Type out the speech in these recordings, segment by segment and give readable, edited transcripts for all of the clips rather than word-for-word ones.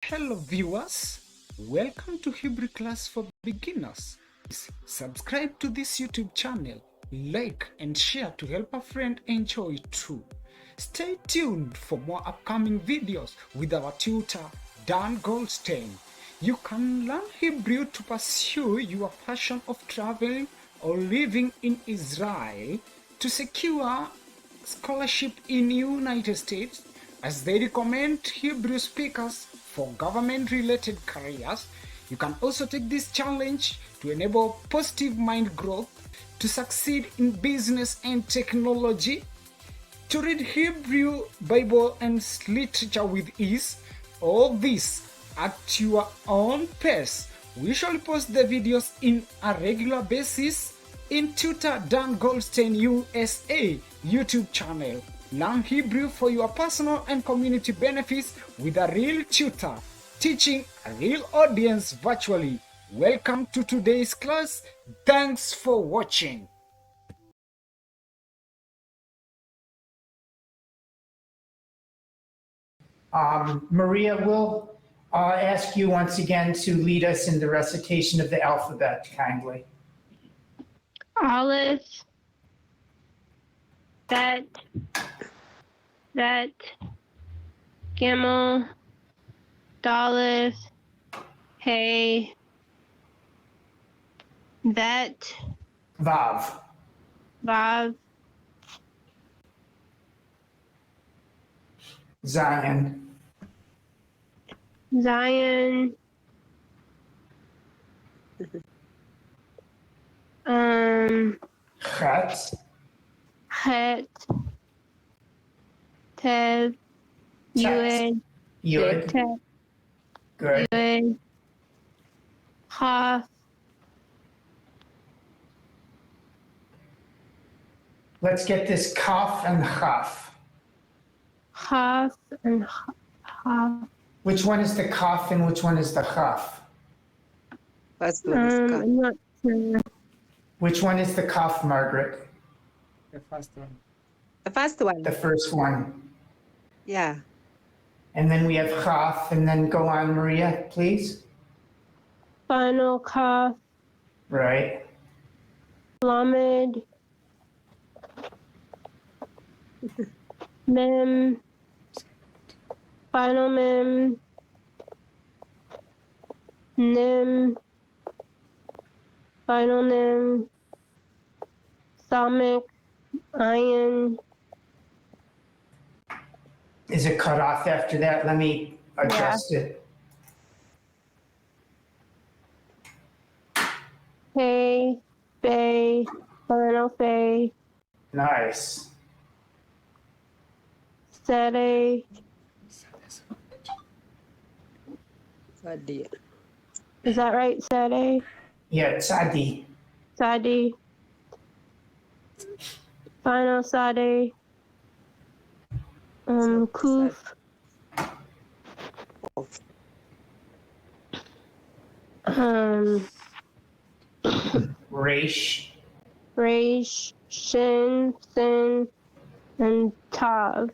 Hello viewers, welcome to Hebrew class for beginners. Please subscribe to this YouTube channel, like and share to help a friend enjoy too. Stay tuned for more upcoming videos with our tutor Dan Goldstein. You can learn Hebrew to pursue your passion of traveling or living in Israel, to secure scholarship in United States, as they recommend Hebrew speakers for government-related careers. You can also take this challenge to enable positive mind growth, to succeed in business and technology, to read Hebrew, Bible, and literature with ease. All this at your own pace. We usually post the videos in a regular basis in Tutor Dan Goldstein-USA YouTube channel. Learn Hebrew for your personal and community benefits with a real tutor, teaching a real audience virtually. Welcome to today's class. Thanks for watching. Maria, will ask you once again to lead us in the recitation of the alphabet, kindly. Aleph, Bet, Gimel, Dalet, Hey, Bet, Vav. Vav, Zion. Zion, Chet. Het, Tev, Yud, Yud. Tet, Good. Yud, Chaf, Let's get this kaf and chaf. Chaf, and Chaf. Which one is the kaf and which one is the chaf? First one is Kaf. I'm not sure. Which one is the kaf, Margaret? The first one. The first one. The first one. Yeah. And then we have chaf, and then go on, Maria, please. Final Kaf, Right. Lamed, Mem, Final Mem, Nim, Final Nim, Stomach, Iron, Is it cut off after that? Let me adjust it. Hay, Bay, Final Fay, Nice. Sede, Sadi. is that right, Sede? Yeah, tzadi. Sadi, Final Sade, Kuf, Resh. Reish, Shin, Sin, and Tav.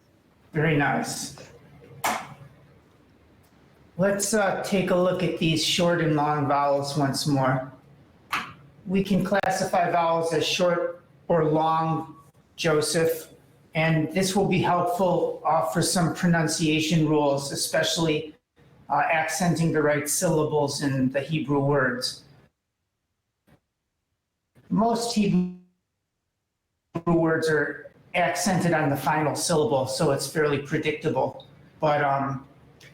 Very nice. Let's take a look at these short and long vowels once more. We can classify vowels as short or long, Joseph, and this will be helpful for some pronunciation rules, especially accenting the right syllables in the Hebrew words. Most Hebrew words are accented on the final syllable, so it's fairly predictable. But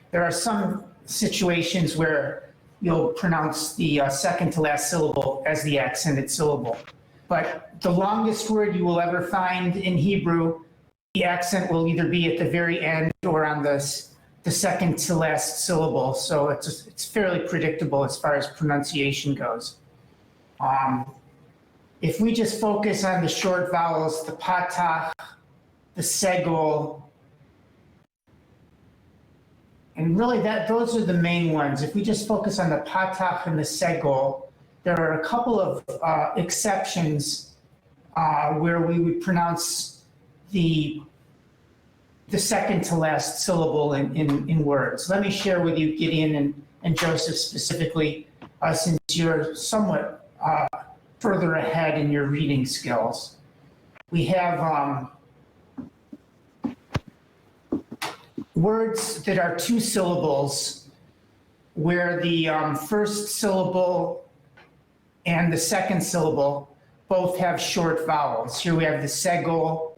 there are some situations where you'll pronounce the second to last syllable as the accented syllable. But the longest word you will ever find in Hebrew, the accent will either be at the very end or on the second to last syllable. So it's fairly predictable as far as pronunciation goes. If we just focus on the short vowels, the patach, the segol, and really those are the main ones. If we just focus on the patach and the segol, there are a couple of exceptions where we would pronounce the the second to last syllable in words. Let me share with you, Gideon and Joseph specifically, since you're somewhat further ahead in your reading skills. We have words that are two syllables where the first syllable and the second syllable both have short vowels. Here we have the segol,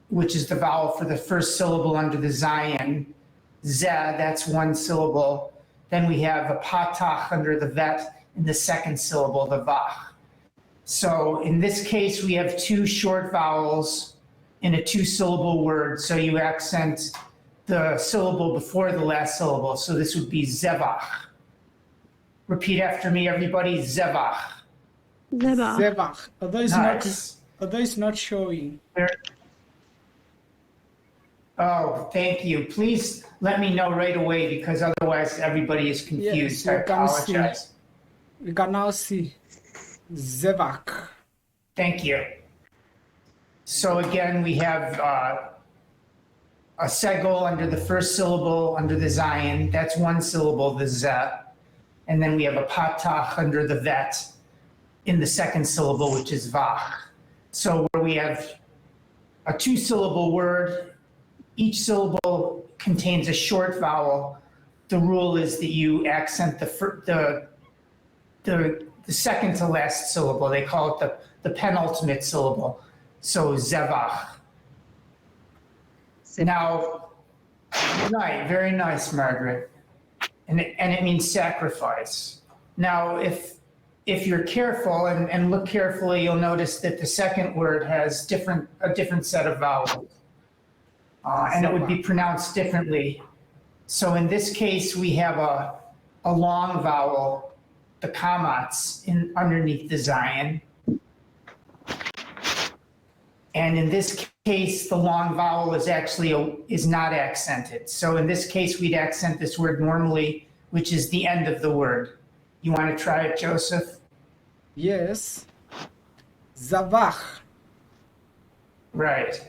which is the vowel for the first syllable under the zayin. Ze, that's one syllable. Then we have a patach under the vet in the second syllable, the vach. So in this case, we have two short vowels in a two-syllable word. So you accent the syllable before the last syllable. So this would be zevach. Repeat after me, everybody. Zevach. Zebach. Zevach. Nice. Although it's not showing. Oh, thank you. Please let me know right away because otherwise everybody is confused. Yes, I you can see. apologize. We can now see Zevach. Thank you. So again, we have a segol under the first syllable under the zayin. That's one syllable, the ze. And then we have a patach under the vet in the second syllable, which is vach. So where we have a two-syllable word, each syllable contains a short vowel. The rule is that you accent the second to last syllable. They call it the penultimate syllable. So zevach. Now, right, very nice, Margaret. And it means sacrifice. Now, if you're careful and look carefully, you'll notice that the second word has a different set of vowels. And it would be pronounced differently. So in this case, we have a long vowel, the kamats, underneath the zayin. And in this case, the long vowel is not accented. So in this case, we'd accent this word normally, which is the end of the word. You want to try it, Joseph? Yes. Zavach. Right.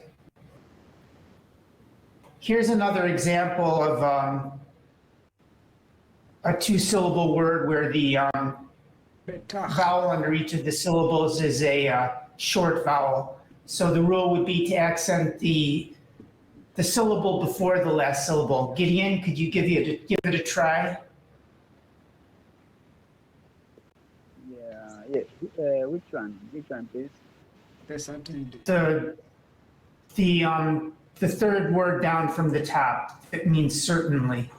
Here's another example of a two-syllable word where the Betach. vowel under each of the syllables is a short vowel. So the rule would be to accent the syllable before the last syllable. Gideon, could you give it a try? Yeah. Which one? Which one, please? The third word down from the top. It means certainly.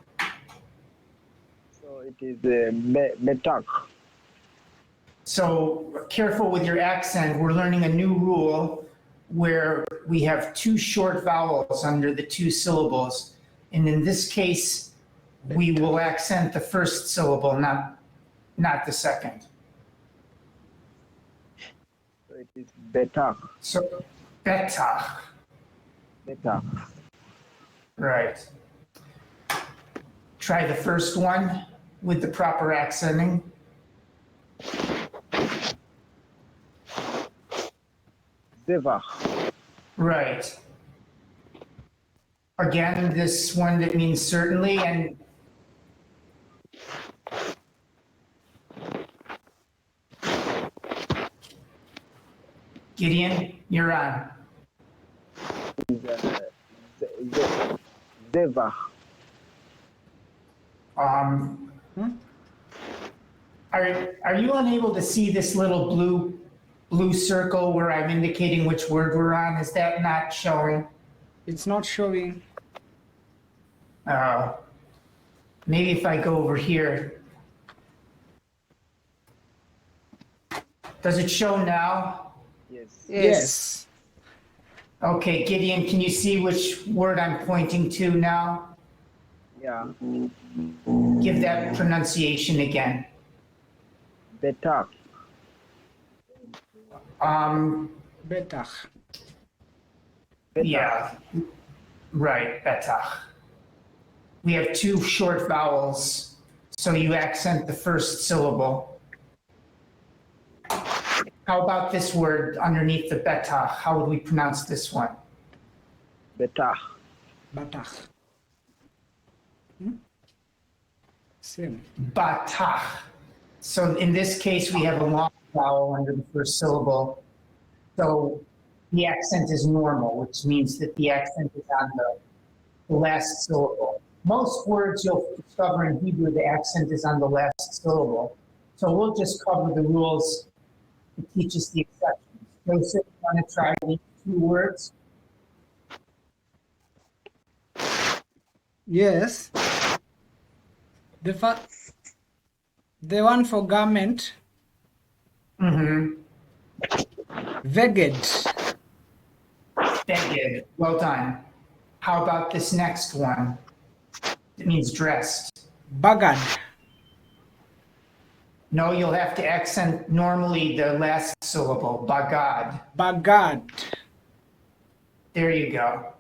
So it is betak. So careful with your accent. We're learning a new rule where we have two short vowels under the two syllables. And in this case, we will accent the first syllable, not the second. So it is betak. So, betach. Betak. Right. Try the first one with the proper accenting. Zevach. Right. Again, this one that means certainly, and Gideon, you're on. Zevach. Are you unable to see this little blue circle where I'm indicating which word we're on? Is that not showing? It's not showing. Maybe if I go over here. Does it show now? Yes. Yes. Okay, Gideon, can you see which word I'm pointing to now? Yeah. Give that pronunciation again. Betak. Betach. Yeah, right, betach. We have two short vowels, so you accent the first syllable. How about this word underneath the betach? How would we pronounce this one? Betach. Batach. Same. Batach. So in this case, we have a long vowel under the first syllable. So the accent is normal, which means that the accent is on the last syllable. Most words you'll discover in Hebrew, the accent is on the last syllable. So we'll just cover the rules to teach us the exceptions. Joseph, you want to try these two words? Yes. The one for garment, Mm-hmm. veged. Very good. Well done. How about this next one? It means dressed. Bagad. No, you'll have to accent normally the last syllable, bagad. Bagad. There you go.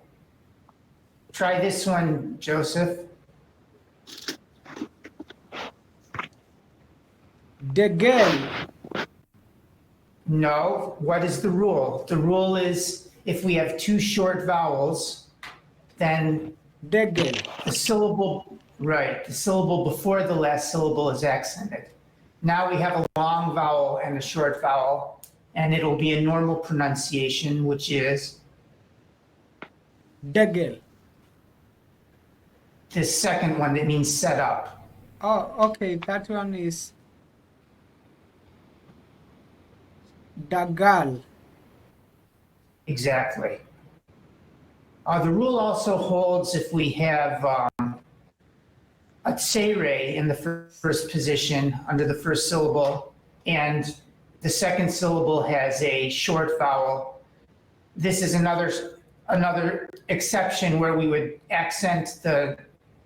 Try this one, Joseph. Degel. No, what is the rule? The rule is if we have two short vowels, then Degel. the syllable, right, the syllable before the last syllable is accented. Now we have a long vowel and a short vowel, and it'll be a normal pronunciation, which is Degel. this second one that means set up. Oh, okay. That one is Dagal. Exactly. The rule also holds if we have a tsere in the first position under the first syllable, and the second syllable has a short vowel. This is another exception where we would accent the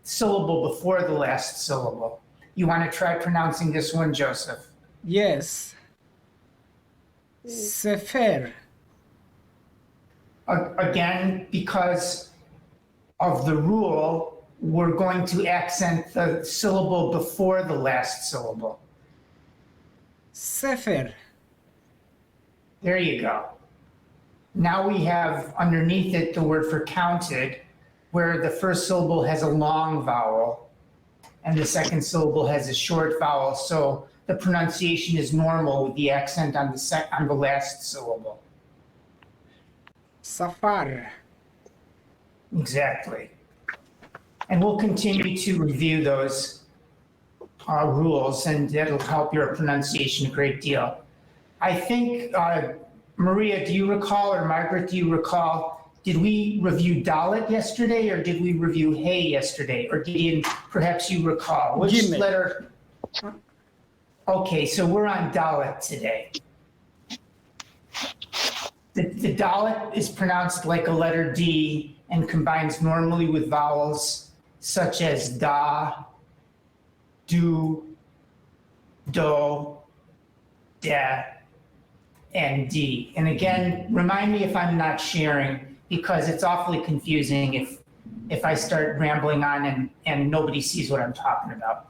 syllable before the last syllable. You want to try pronouncing this one, Joseph? Yes. Sefer. Again, because of the rule, we're going to accent the syllable before the last syllable. Sefer. There you go. Now we have underneath it the word for counted, where the first syllable has a long vowel and the second syllable has a short vowel. So the pronunciation is normal with the accent on the last syllable. Safar. Exactly. And we'll continue to review those rules, and that'll help your pronunciation a great deal. I think, Maria, do you recall, or Margaret, do you recall, did we review Dalet yesterday, or did we review Hey yesterday? Or Gideon, perhaps you recall. Which Gimel. letter? Okay, so we're on Dalet today. The Dalet is pronounced like a letter D and combines normally with vowels such as da, do, do, da, and D. And again, remind me if I'm not sharing, because it's awfully confusing if I start rambling on and nobody sees what I'm talking about.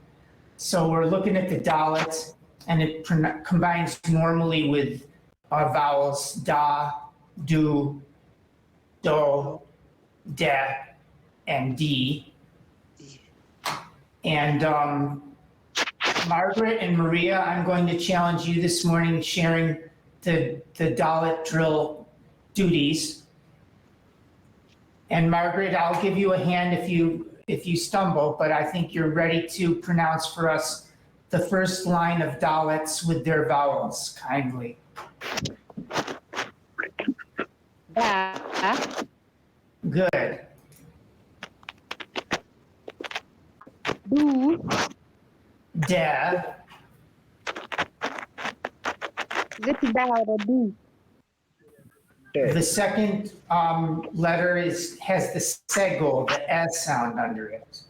So we're looking at the Dalet, and it combines normally with vowels da, do, do, da, and D. And Margaret and Maria, I'm going to challenge you this morning sharing the Dalet drill duties. And Margaret, I'll give you a hand if you stumble, but I think you're ready to pronounce for us the first line of Dalets with their vowels, kindly. Da, Good. Do. Da, This is the do. the second letter has the segol, the S sound under it.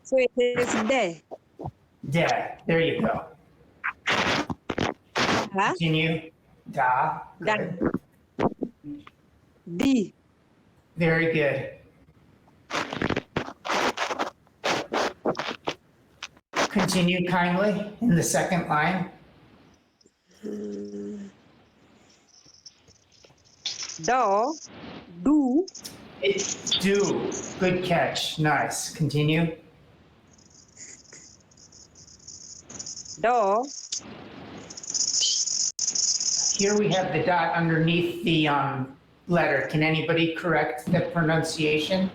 so it is de. Da, there you go. Huh? Continue. Da, Da. good. D. Very good. Continue kindly in the second line. Do. Do. It's do. Good catch. Nice. Continue. Do. Here we have the dot underneath the letter. Can anybody correct the pronunciation?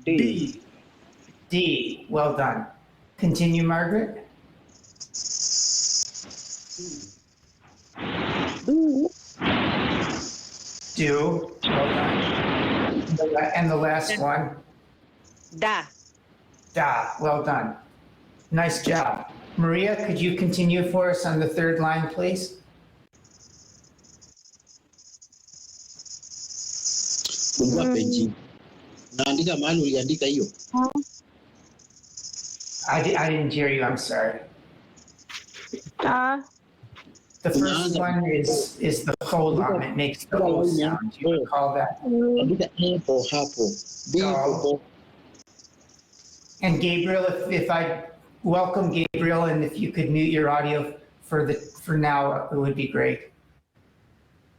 D. D. Well done. Continue, Margaret. Do. Do. Well done. And the last one. Da. Da. Well done. Nice job. Maria, could you continue for us on the third line, please? Fungua peji. Naandika mahali uliandika hiyo. I didn't hear you. I'm sorry. Da. The first one is the colon. It makes the O sound. Do you recall that? Andika hapo hapo. B hapo. And Gabriel, if I welcome Gabriel, and if you could mute your audio for now, it would be great.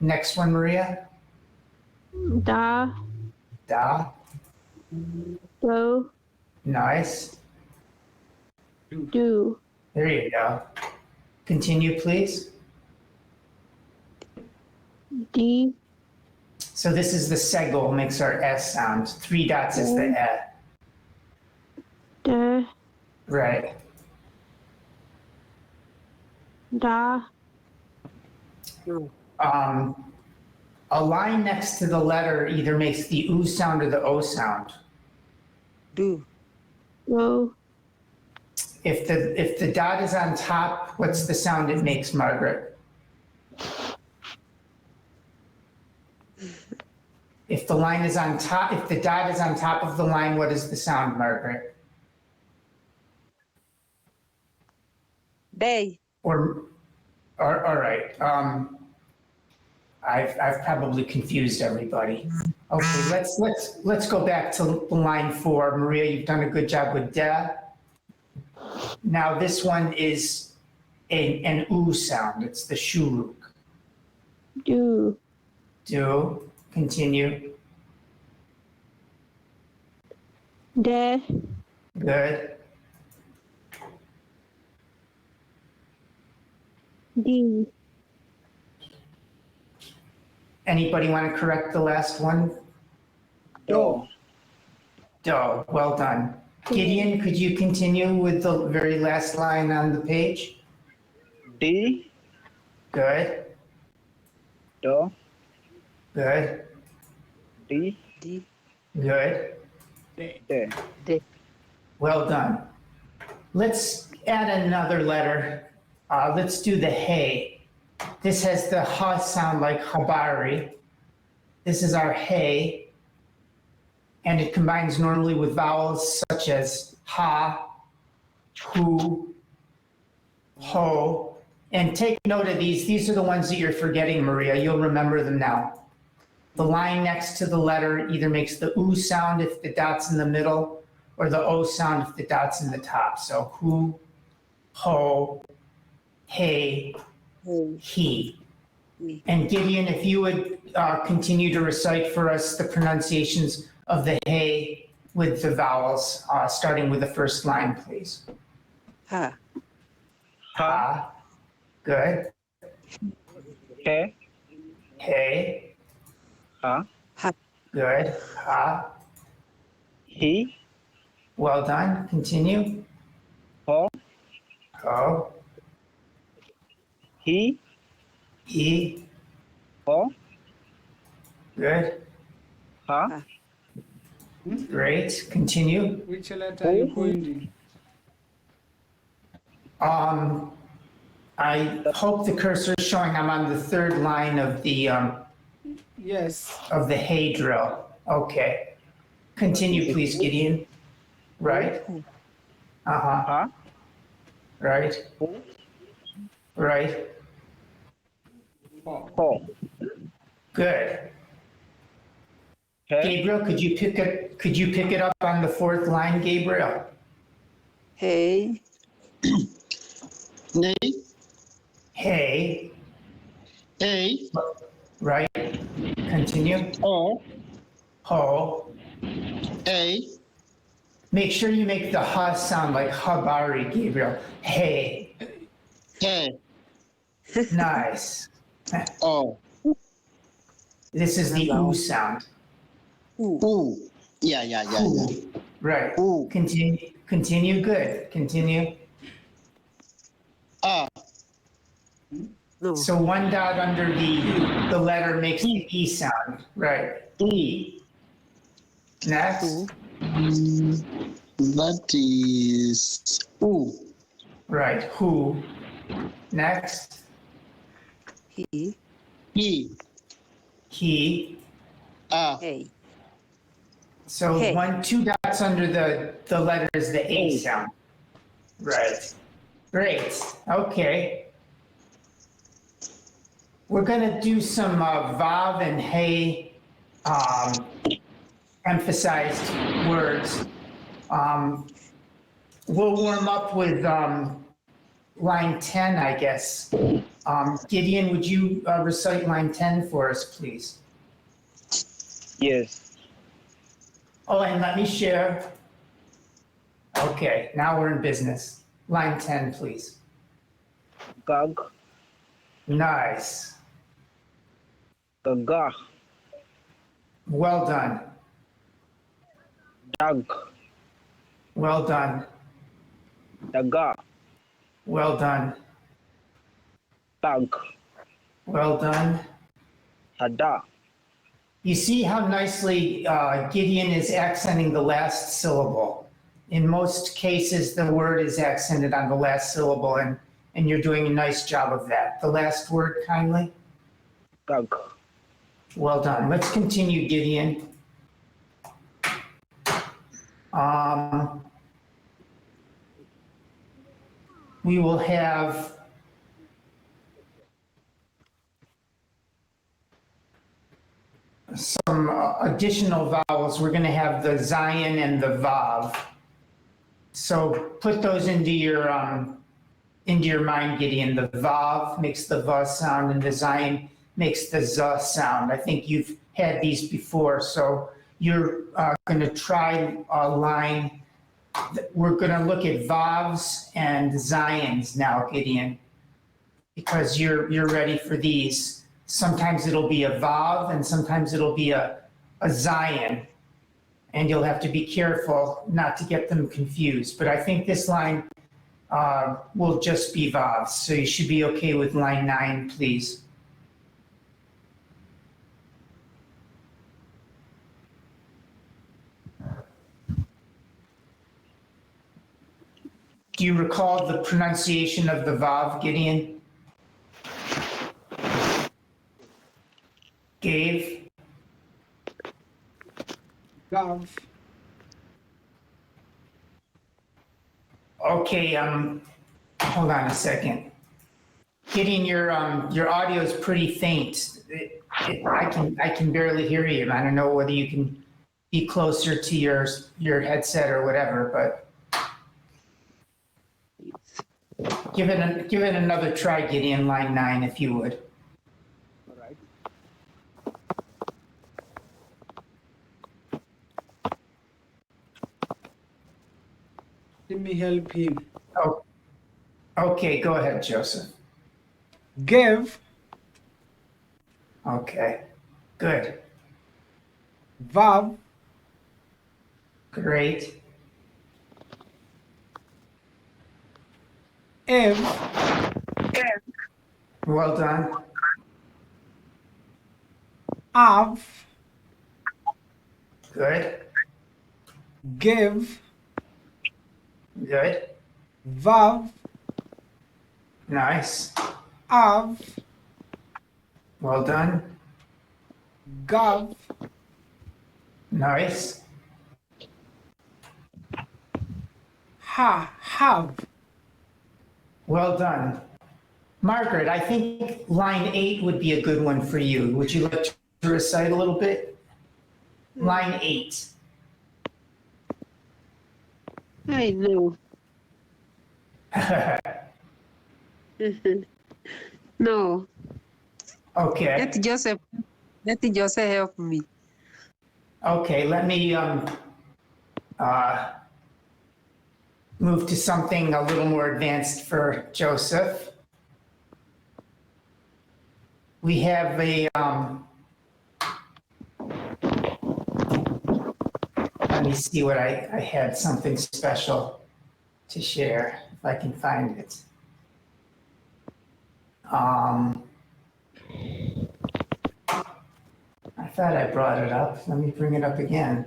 Next one, Maria. Da. Da. Do. Nice. Do. There you go. Continue, please. D. So this is the segol, makes our S sound. 3 dots is the E. Da. Right. Da. A line next to the letter either makes the oo sound or the o sound. Do. Do. If the dot is on top, what's the sound it makes, Margaret? If the line is on top, if the dot is on top of the line, what is the sound, Margaret? Day. Or all right. I've probably confused everybody. Okay, let's go back to line 4. Maria, you've done a good job with da. Now this one is an oo sound. It's the shuruk. Do. Do. Continue. Da. Good. D. Anybody want to correct the last one? Do. Do. Well done. Gideon, could you continue with the very last line on the page? D. Good. Do. Good. D. D. Good. D. D. Well done. Let's add another letter. Let's do the hey. This has the ha sound like habari. This is our hey. And it combines normally with vowels such as ha, hu, ho. And take note of these. These are the ones that you're forgetting, Maria. You'll remember them now. The line next to the letter either makes the oo sound if the dot's in the middle, or the o sound if the dot's in the top. So hu, ho, hey, Hey. he. He. And Gideon, if you would continue to recite for us the pronunciations of the hey with the vowels, starting with the first line, please. Ha. Ha. Good. He. Hey. Ha. Good. Ha. He. Well done. Continue. Ho. Ho. He. He. Ho. Good. Ha. Great. Continue. Which letter are you pointing? I hope the cursor is showing I'm on the third line of the Yes. hay drill. Okay. Continue, please, Gideon. Right. Uh-huh. Ha. Right. Right. Ho. Good. He. Gabriel, could you pick it up on the fourth line, Gabriel? Hey. Nay. Hey. Hey. right? Continue. O, Ho. A, Make sure you make the ha sound like habari, Gabriel. Hey. A, Nice. O, This is the oo sound. U. Yeah. Ooh. Right. U, Continue. Good. Continue. A, No. So one dot under the letter makes the E sound. Right. E. Next. that is U. Right. Who. Next. He. E, He. A, Hey. So Hey. two dots under the letter is the A Hey. sound. Right. Great. Okay. We're going to do some vav and hey emphasized words. We'll warm up with line 10, I guess. Gideon, would you recite line 10 for us, please? Yes. Oh, and let me share. Okay, now we're in business. Line 10, please. Gag. Nice. Gaga. Well done. Dag. Well done. Daga. Well done. Tag. Well done. Hada. You see how nicely Gideon is accenting the last syllable. In most cases, the word is accented on the last syllable, and you're doing a nice job of that. The last word, kindly. Gag. Well done. Let's continue, Gideon. We will have some additional vowels. We're going to have the Zion and the Vav. So put those into your mind, Gideon. The Vav makes the V sound, and the Zion makes the Z sound. I think you've had these before, so you're going to try a line. We're going to look at Vavs and Zions now, Gideon, because you're ready for these. Sometimes it'll be a Vav, and sometimes it'll be a Zion. And you'll have to be careful not to get them confused. But I think this line will just be Vavs. So you should be okay with line 9, please. Do you recall the pronunciation of the Vav, Gideon? Gave? Gav. Okay, hold on a second. Gideon, your audio is pretty faint. I can barely hear you. I don't know whether you can be closer to your headset or whatever, but give it another try, Gideon, line 9, if you would. All right. Let me help him. Oh, okay, go ahead, Joseph. Gave. Okay, good, Vav. great. Ev. Well done. Av. Good, Gave. good, Vav. nice. Av. Well done, Gav. nice. Have. Well done. Margaret, I think line 8 would be a good one for you. Would you like to recite a little bit? Line 8. I know. No. Okay. Let Joseph help me. Okay, let me move to something a little more advanced for Joseph. We have a, let me see what I had something special to share, if I can find it. I thought I brought it up. Let me bring it up again.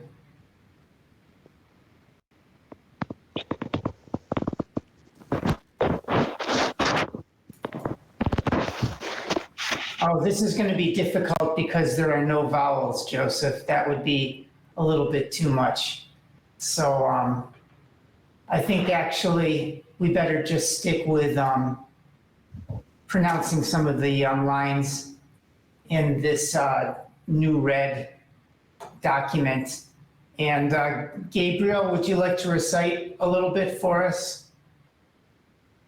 Oh, this is going to be difficult because there are no vowels, Joseph. That would be a little bit too much. So I think actually we better just stick with pronouncing some of the lines in this new red document. And Gabriel, would you like to recite a little bit for us?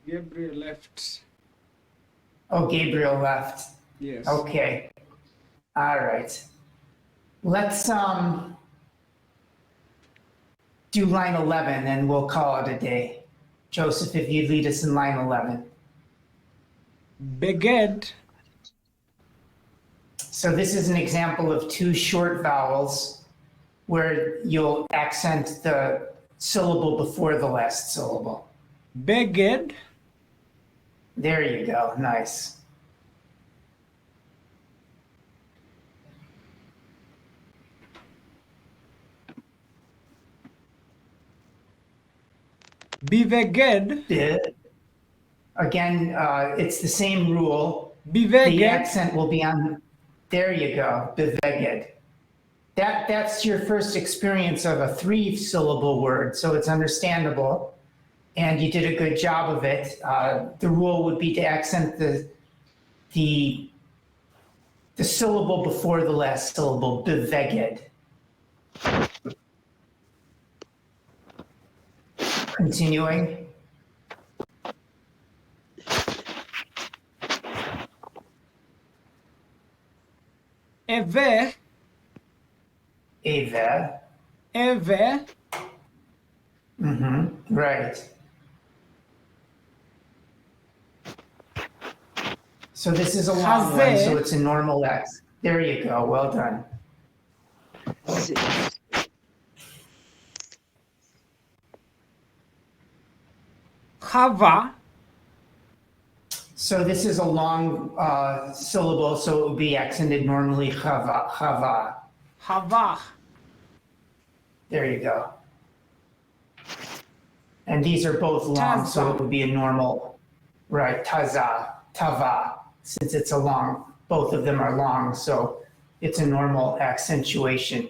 Gabriel left. Oh, Gabriel left. Yes. Okay. All right. Let's do line 11 and we'll call it a day. Joseph, if you'd lead us in line 11. Beged. So this is an example of two short vowels where you'll accent the syllable before the last syllable. Beged. There you go. Nice. Biveged. Again, it's the same rule. The Biveged. accent will be on, there you go, beveged. That's your first experience of a 3-syllable word, so it's understandable. And you did a good job of it. The rule would be to accent the syllable before the last syllable, beveged. Continuing. Eve. Eve. Eve. Right. So this is a long one, so it's a normal X. There you go. Well done. Chava. So this is a long syllable, so it would be accented normally. Chava. Chava. Chava. There you go. And these are both long, so it would be a normal, right? Taza, tava, since it's a long, both of them are long, so it's a normal accentuation.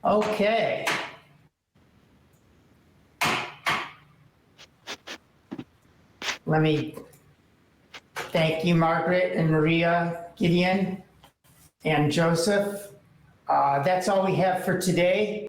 Okay. Let me thank you, Margaret and Maria, Gideon, and Joseph. That's all we have for today.